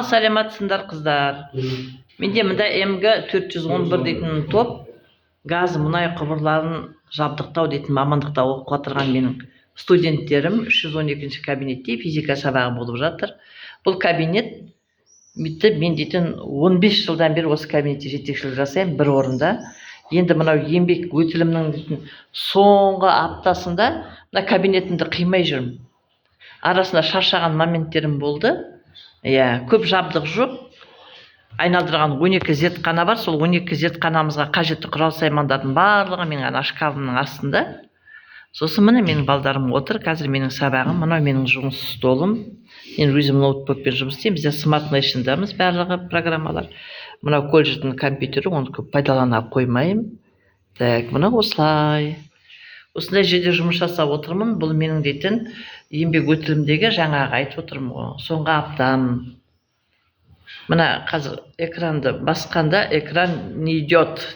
Саламатсыңдар қыздар. Менде мында МГ411 дейтін топ газ мұнай құбырларын жабдықтау дейтін мамандықта оқып отырған менің студенттерім 312 кабинетте физика сабағы болып жатыр. Бұл кабинет мен дейтін 15 жылдан бері осы кабинетте жетекшілік жасаймын бір орында. Енді мынау еңбек өтілімнің дейтін соңғы аптасында мына кабинетімді қимай жүрмін. Арасында шаршаған моменттерім болды. Көп жабдық жоқ. Айналдырған 12 зертхана бар. Сол 12 зертханамызға қажетті құрал саймандардың барлығы менің шкафымның астында. Сосын міне менің балдарым отыр. Қазір менің сабағым, мынау менің жұмыс столым. Мен өзім ноутбукпен жұмыс істеймін. Бізде Smart Nation'дамыз барлығы программалар. Мынау колледждің компьютері, оны көп пайдалана қоймаймын. Так, мына осылай. Осындай жерде жұмыс жасап отырмын. Бұл менің дейтін еңбек өтілімдегі жаңағы айтып отырмын ғой. Соңғы аптам. Мына қазір экранды басқанда экран не идет.